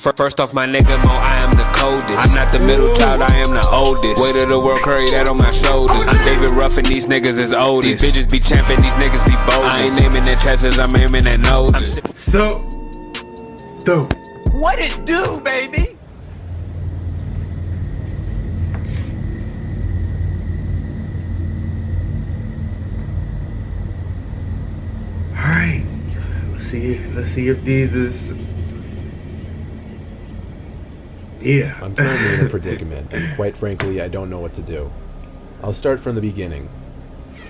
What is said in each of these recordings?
First off, my nigga Mo, I am the coldest. I'm not the middle child, I am the oldest. Weight of the world, carry that on my shoulders. I'm David Ruff and these niggas is oldest. These bitches be champing, these niggas be bold. I ain't naming their chesses, I'm aiming their noses. So dope. What it do, baby? Alright. Let's see if these is. Yeah. I'm currently in a predicament, and quite frankly, I don't know what to do. I'll start from the beginning.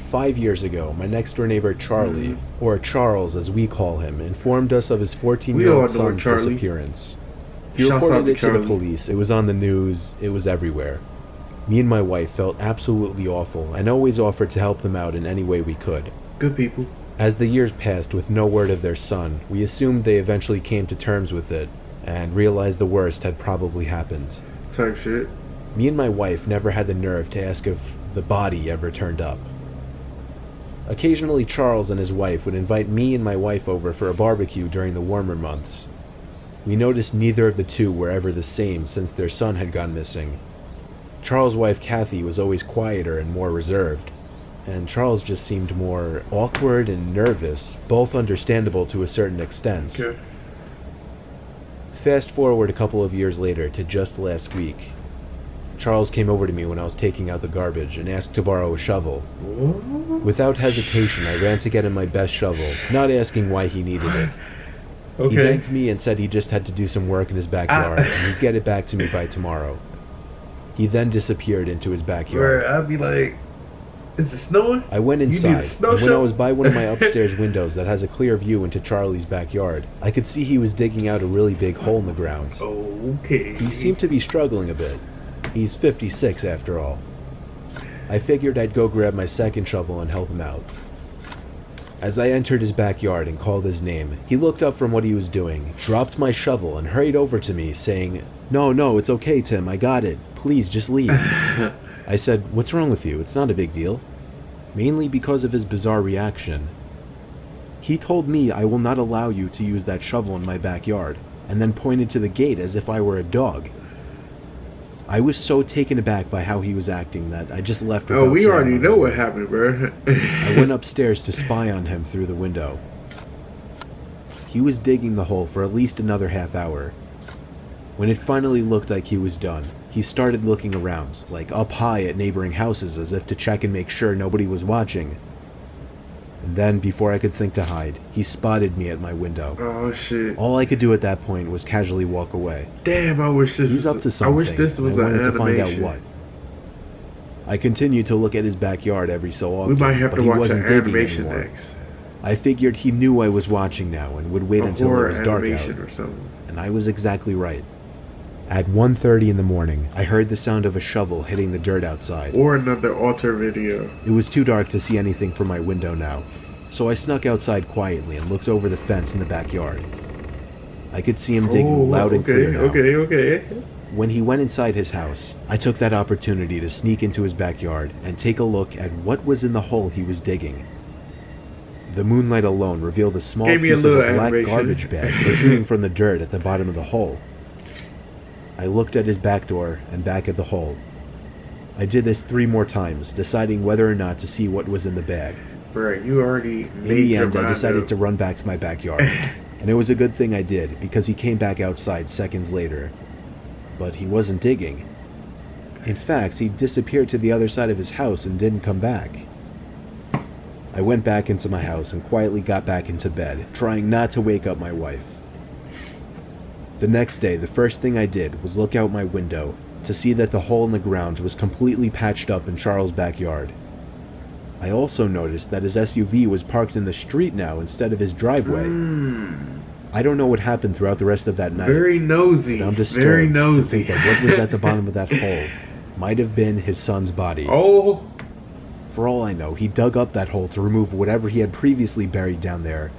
5 years ago, my next-door neighbor Charlie, or Charles as we call him, informed us of his 14-year-old son's disappearance. He reported it to the police, it was on the news, it was everywhere. Me and my wife felt absolutely awful, and always offered to help them out in any way we could. Good people. As the years passed with no word of their son, we assumed they eventually came to terms with it, and realized the worst had probably happened. Type shit. Me and my wife never had the nerve to ask if the body ever turned up. Occasionally Charles and his wife would invite me and my wife over for a barbecue during the warmer months. We noticed neither of the two were ever the same since their son had gone missing. Charles' wife Kathy was always quieter and more reserved, and Charles just seemed more awkward and nervous, both understandable to a certain extent. Okay. Fast forward a couple of years later to just last week. Charles came over to me when I was taking out the garbage and asked to borrow a shovel. Without hesitation, I ran to get him my best shovel, not asking why he needed it. Okay. He thanked me and said he just had to do some work in his backyard and he'd get it back to me by tomorrow. He then disappeared into his backyard. Where I'd be like, is it snowing? I went inside, and when I was by one of my shovel? upstairs windows that has a clear view into Charlie's backyard, I could see he was digging out a really big hole in the ground. Okay. He seemed to be struggling a bit. He's 56 after all. I figured I'd go grab my second shovel and help him out. As I entered his backyard and called his name, he looked up from what he was doing, dropped my shovel, and hurried over to me, saying, No, it's okay, Tim, I got it. Please, just leave. I said, what's wrong with you? It's not a big deal. Mainly because of his bizarre reaction. He told me I will not allow you to use that shovel in my backyard, and then pointed to the gate as if I were a dog. I was so taken aback by how he was acting that I just left without we saying already another know word. what happened, bro. I went upstairs to spy on him through the window. He was digging the hole for at least another half hour. When it finally looked like he was done, he started looking around, like up high at neighboring houses as if to check and make sure nobody was watching. And then, before I could think to hide, he spotted me at my window. Oh shit. All I could do at that point was casually walk away. Damn, I wish this He's was, up to something. I wish this was I an wanted to find out animation. what. I continued to look at his backyard every so often, We might have but to he watch wasn't an digging animation anymore. next. I figured he knew I was watching now and would wait A until it horror was dark out. animation or something. And I was exactly right. At 1:30 in the morning, I heard the sound of a shovel hitting the dirt outside. Or another alter video. It was too dark to see anything from my window now, so I snuck outside quietly and looked over the fence in the backyard. I could see him digging loud and clear now. Okay. When he went inside his house, I took that opportunity to sneak into his backyard and take a look at what was in the hole he was digging. The moonlight alone revealed a small piece of a black garbage bag protruding from the dirt at the bottom of the hole. I looked at his back door and back at the hole. I did this 3 more times, deciding whether or not to see what was in the bag. Bro, you already In made the your end, I mind decided up. to run back to my backyard. And it was a good thing I did, because he came back outside seconds later. But he wasn't digging. In fact, he disappeared to the other side of his house and didn't come back. I went back into my house and quietly got back into bed, trying not to wake up my wife. The next day, the first thing I did was look out my window to see that the hole in the ground was completely patched up in Charles' backyard. I also noticed that his SUV was parked in the street now instead of his driveway. I don't know what happened throughout the rest of that night. Very nosy. But I'm disturbed Very to nosy. think that what was at the bottom of that hole might have been his son's body. Oh. For all I know, he dug up that hole to remove whatever he had previously buried down there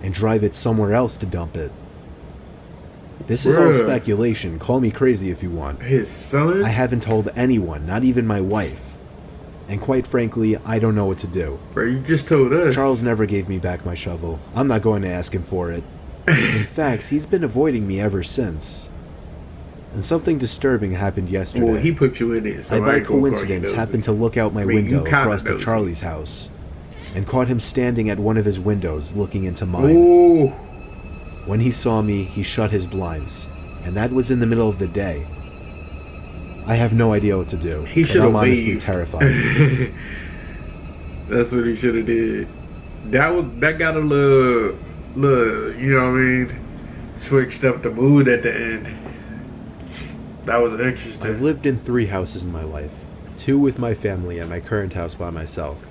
and drive it somewhere else to dump it. This is all Bruh. speculation. Call me crazy if you want. His son? I haven't told anyone, not even my wife. And quite frankly, I don't know what to do. Bro, you just told us. Charles never gave me back my shovel. I'm not going to ask him for it. In fact, he's been avoiding me ever since. And something disturbing happened yesterday. Well, he put you in it, so I by ain't gonna call you coincidence nosy. happened to look out my I mean, you window kinda across to nosy. Charlie's house and caught him standing at one of his windows looking into mine. Ooh. When he saw me, he shut his blinds, and that was in the middle of the day. I have no idea what to do, He but should've I'm honestly waved. terrified. That's what he should have did. That got a little, you know what I mean? Switched up the mood at the end. That was interesting. I've lived in 3 houses in my life, 2 with my family and my current house by myself.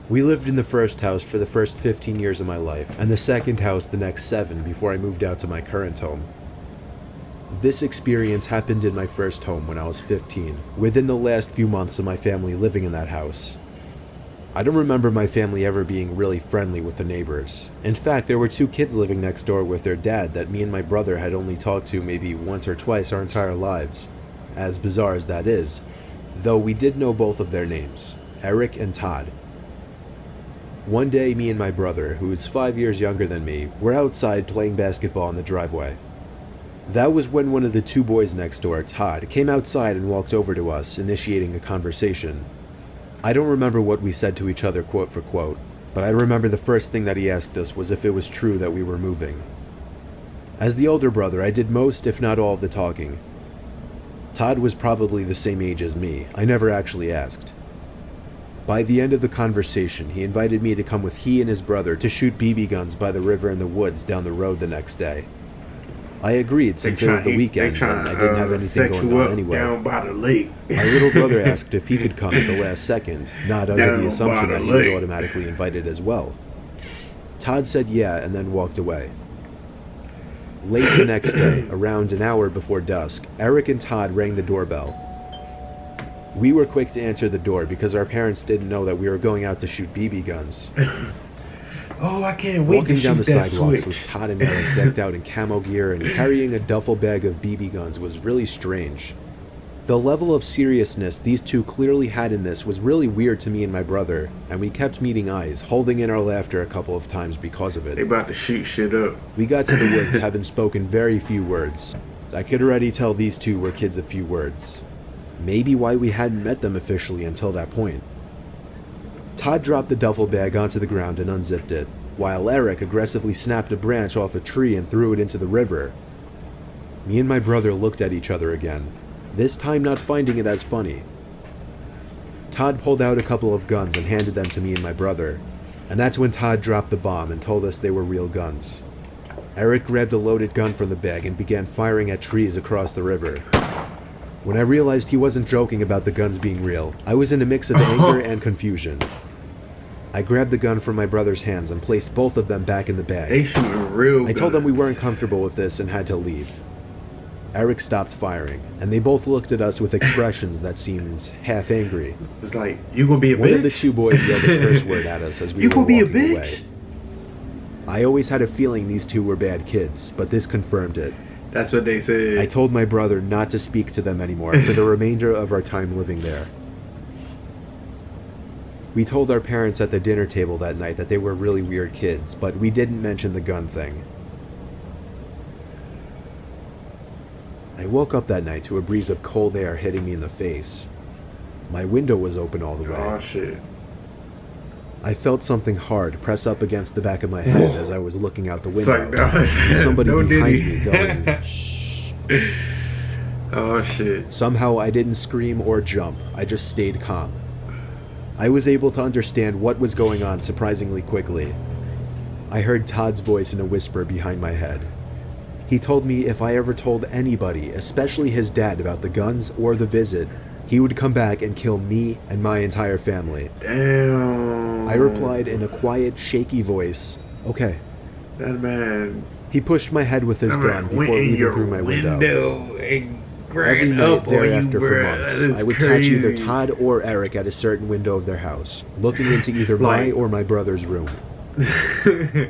We lived in the first house for the first 15 years of my life, and the second house the next 7 before I moved out to my current home. This experience happened in my first home when I was 15, within the last few months of my family living in that house. I don't remember my family ever being really friendly with the neighbors. In fact, there were 2 kids living next door with their dad that me and my brother had only talked to maybe once or twice our entire lives. As bizarre as that is, though we did know both of their names, Eric and Todd. One day, me and my brother, who is 5 years younger than me, were outside playing basketball in the driveway. That was when one of the 2 boys next door, Todd, came outside and walked over to us, initiating a conversation. I don't remember what we said to each other quote for quote, but I remember the first thing that he asked us was if it was true that we were moving. As the older brother, I did most, if not all, of the talking. Todd was probably the same age as me. I never actually asked. By the end of the conversation, he invited me to come with he and his brother to shoot BB guns by the river in the woods down the road the next day. I agreed since it was the weekend and I didn't have anything going on anyway. Down by the lake. My little brother asked if he could come at the last second, not under Down the assumption by that the he was lake. automatically invited as well. Todd said yeah and then walked away. Late the next day, around an hour before dusk, Eric and Todd rang the doorbell. We were quick to answer the door because our parents didn't know that we were going out to shoot BB guns. Oh, I can't wait Walking to down the shoot that sidewalks switch. with Todd and Eric decked out in camo gear and carrying a duffel bag of BB guns was really strange. The level of seriousness these 2 clearly had in this was really weird to me and my brother, and we kept meeting eyes, holding in our laughter a couple of times because of They it. about to shoot shit up. We got to the woods having spoken very few words. I could already tell these 2 were kids of few words. Maybe why we hadn't met them officially until that point. Todd dropped the duffel bag onto the ground and unzipped it, while Eric aggressively snapped a branch off a tree and threw it into the river. Me and my brother looked at each other again, this time not finding it as funny. Todd pulled out a couple of guns and handed them to me and my brother, and that's when Todd dropped the bomb and told us they were real guns. Eric grabbed a loaded gun from the bag and began firing at trees across the river. When I realized he wasn't joking about the guns being real, I was in a mix of anger and confusion. I grabbed the gun from my brother's hands and placed both of them back in the bag. They shooting real I told them we guns. weren't comfortable with this and had to leave. Eric stopped firing, and they both looked at us with expressions that seemed half angry. It's like, you gonna be a bitch? One of the 2 boys yelled a curse word at us as we You were gonna be a walking bitch? away. I always had a feeling these 2 were bad kids, but this confirmed it. That's what they said. I told my brother not to speak to them anymore for the remainder of our time living there. We told our parents at the dinner table that night that they were really weird kids, but we didn't mention the gun thing. I woke up that night to a breeze of cold air hitting me in the face. My window was open all the way. Oh shit. I felt something hard press up against the back of my head as I was looking out the It's window. like, no. And somebody No behind Diddy. me going, shh. Oh shit. Somehow I didn't scream or jump, I just stayed calm. I was able to understand what was going on surprisingly quickly. I heard Todd's voice in a whisper behind my head. He told me if I ever told anybody, especially his dad, about the guns or the visit, he would come back and kill me and my entire family. Damn. I replied in a quiet, shaky voice, okay. That man. He pushed my head with his that gun man before went in leaving your through my window. and Every grabbed night up on you, thereafter for bruh. months, That is I would catch either crazy. Todd or Eric at a certain window of their house, looking into either my Like- or my brother's room.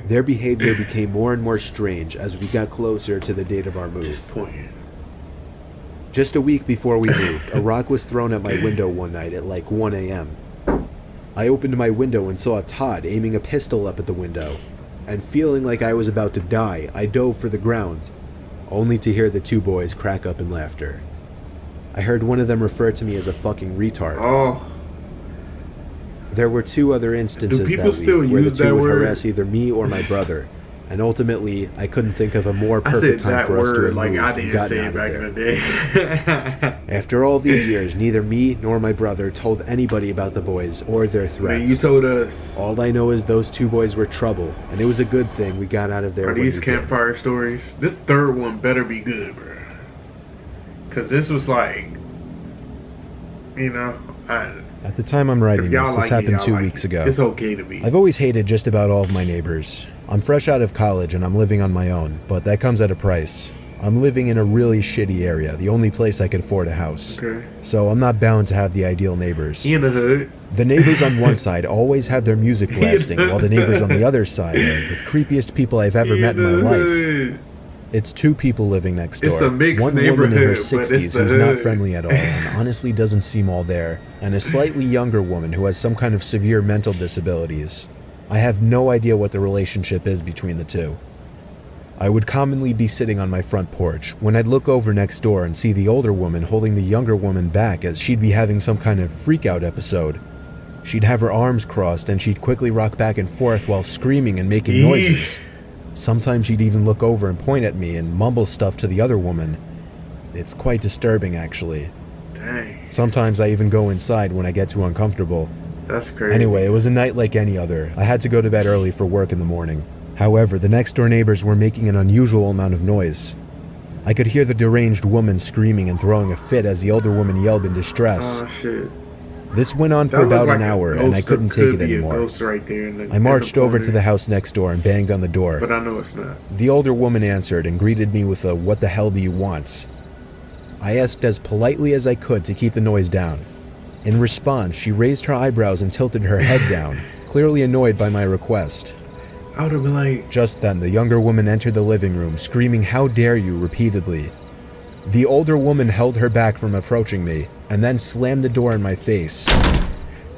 Their behavior became more and more strange as we got closer to the date of our move. Just pointing. Just a week before we moved, a rock was thrown at my window one night at like 1 a.m. I opened my window and saw Todd aiming a pistol up at the window. and feeling like I was about to die, I dove for the ground, only to hear the two boys crack up in laughter. I heard one of them refer to me as a fucking retard. Oh. There were two other instances that week where the two would harass either me or my brother, and ultimately, I couldn't think of a more perfect time for us to have moved and gotten out of there. After all these years, neither me nor my brother told anybody about the boys or their threats. Man, you told us. All I know is those two boys were trouble, and it was a good thing we got out of there. Are these campfire stories? This third one better be good, bro. Because this was like, you know, at the time I'm writing this happened 2 weeks ago. It's okay to be. I've always hated just about all of my neighbors. I'm fresh out of college and I'm living on my own, but that comes at a price. I'm living in a really shitty area, the only place I can afford a house. Okay. So I'm not bound to have the ideal neighbors. In the hood. The neighbors on one side always have their music blasting, while the neighbors on the other side are the creepiest people I've ever met in my life. It's two people living next door. It's a mixed one woman in her neighborhood, 60s who's not friendly at all and honestly doesn't seem all there, and a slightly younger woman who has some kind of severe mental disabilities. I have no idea what the relationship is between the two. I would commonly be sitting on my front porch when I'd look over next door and see the older woman holding the younger woman back as she'd be having some kind of freak-out episode. She'd have her arms crossed and she'd quickly rock back and forth while screaming and making noises. Sometimes she'd even look over and point at me and mumble stuff to the other woman. It's quite disturbing, actually. Dang. Sometimes I even go inside when I get too uncomfortable. That's crazy. Anyway, it was a night like any other. I had to go to bed early for work in the morning. However, the next door neighbors were making an unusual amount of noise. I could hear the deranged woman screaming and throwing a fit as the older woman yelled in distress. Oh, shit. This went on for about an hour, and I couldn't take it anymore. I marched over to the house next door and banged on the door. But I know it's not. The older woman answered and greeted me with a "What the hell do you want?" I asked as politely as I could to keep the noise down. In response, she raised her eyebrows and tilted her head down, clearly annoyed by my request. I would have been like... Just then, the younger woman entered the living room, screaming, "How dare you," repeatedly. The older woman held her back from approaching me, and then slammed the door in my face.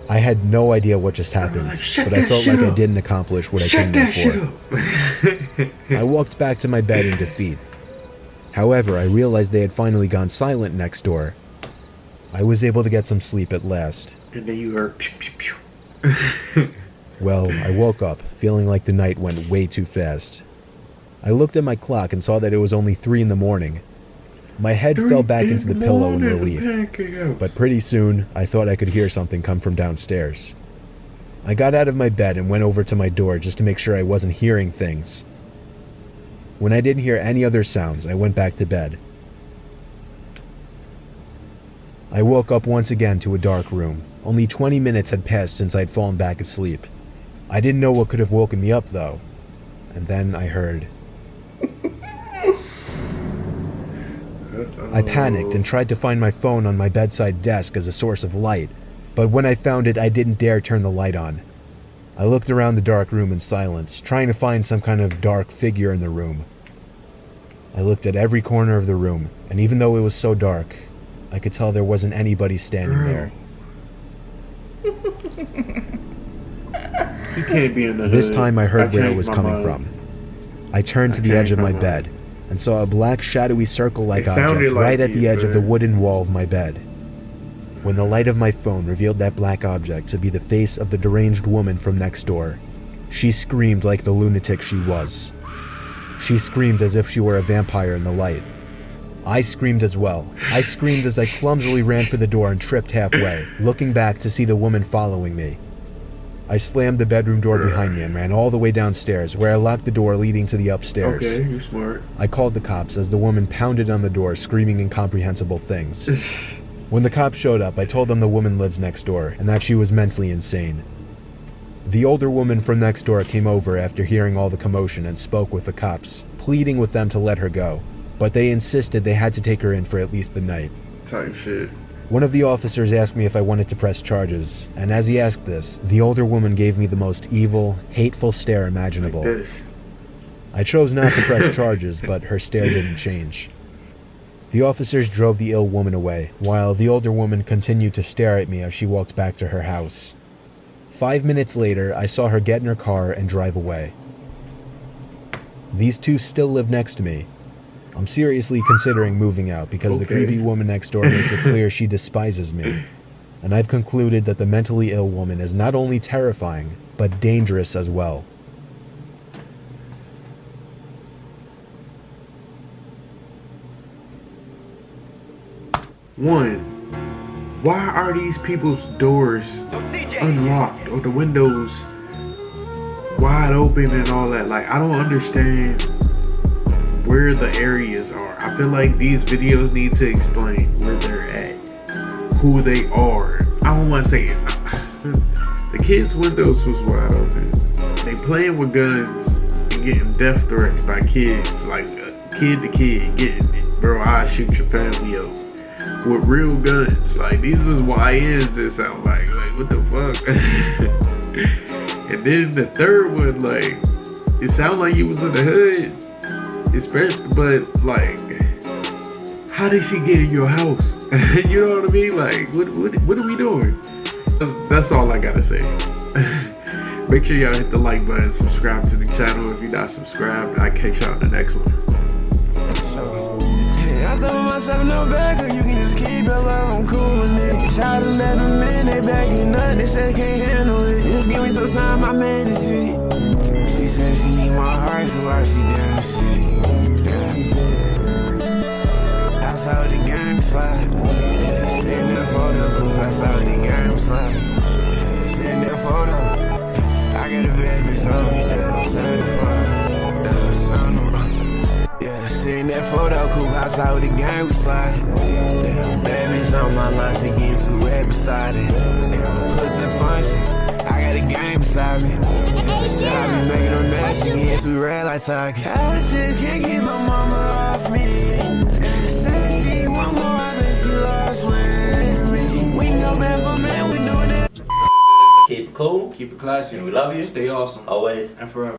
I had no idea what just happened, but I felt like I didn't accomplish what I came there for. I walked back to my bed in defeat. However, I realized they had finally gone silent next door. I was able to get some sleep at last. And then you heard pew pew pew. Well, I woke up, feeling like the night went way too fast. I looked at my clock and saw that it was only 3 in the morning. My head fell back into the pillow in relief, but pretty soon, I thought I could hear something come from downstairs. I got out of my bed and went over to my door just to make sure I wasn't hearing things. When I didn't hear any other sounds, I went back to bed. I woke up once again to a dark room. Only 20 minutes had passed since I'd fallen back asleep. I didn't know what could have woken me up, though. And then I heard... I panicked and tried to find my phone on my bedside desk as a source of light, but when I found it, I didn't dare turn the light on. I looked around the dark room in silence, trying to find some kind of dark figure in the room. I looked at every corner of the room, and even though it was so dark, I could tell there wasn't anybody standing there. You can't be in the hood. This time I heard where it was coming from. I turned to the edge of my bed and saw a black shadowy circle-like object right at the edge of the wooden wall of my bed. When the light of my phone revealed that black object to be the face of the deranged woman from next door, she screamed like the lunatic she was. She screamed as if she were a vampire in the light. I screamed as well. I screamed as I clumsily ran for the door and tripped halfway, looking back to see the woman following me. I slammed the bedroom door behind me and ran all the way downstairs, where I locked the door leading to the upstairs. Okay, you're smart. I called the cops as the woman pounded on the door, screaming incomprehensible things. When the cops showed up, I told them the woman lives next door and that she was mentally insane. The older woman from next door came over after hearing all the commotion and spoke with the cops, pleading with them to let her go, but they insisted they had to take her in for at least the night. Type shit. One of the officers asked me if I wanted to press charges, and as he asked this, the older woman gave me the most evil, hateful stare imaginable. Like this. I chose not to press charges, but her stare didn't change. The officers drove the ill woman away, while the older woman continued to stare at me as she walked back to her house. 5 minutes later, I saw her get in her car and drive away. These two still live next to me. I'm seriously considering moving out because the creepy woman next door makes it clear she despises me. And I've concluded that the mentally ill woman is not only terrifying, but dangerous as well. One, why are these people's doors unlocked or the windows wide open and all that? Like, I don't understand where the areas are. I feel like these videos need to explain where they're at, who they are. I don't want to say it. The kids' windows was wide open. They playing with guns and getting death threats by kids, like kid to kid, getting it. Bro, I'll shoot your family up with real guns. Like, these is YNs that sound like what the fuck? And then the third one, like, it sound like you was in the hood, especially, but like, how did she get in your house? You know what I mean? Like, what are we doing? That's all I gotta say. Make sure y'all hit the like button, subscribe to the channel if you're not subscribed. I'll catch y'all in the next one. I told myself no back, you can just keep your love, I'm cool with it. Try to let them in, they backing up, they say can't handle it. Just give me some time, I made it sweet. She said she need my heart, so why she down the shit? Yeah. That's how the game slide. Yeah, sitting there photo, cool, that's how the game slide. Yeah, sitting there photo. I got a bad bitch on me, yeah, send the photo. Yeah, send the yeah, sitting that photo, cool, outside with the gang, we slide. Damn, bad bitch on my line, she getting too wet beside it. Damn, pussy function, I got a game beside me. Said I be making her mad, she getting too red like Target. I just can't keep my mama off me. Said she want more, I think she lost with me. We can go back for man, we doing it. Keep it cool. Keep it classy. We love you. Stay awesome. Always. And forever.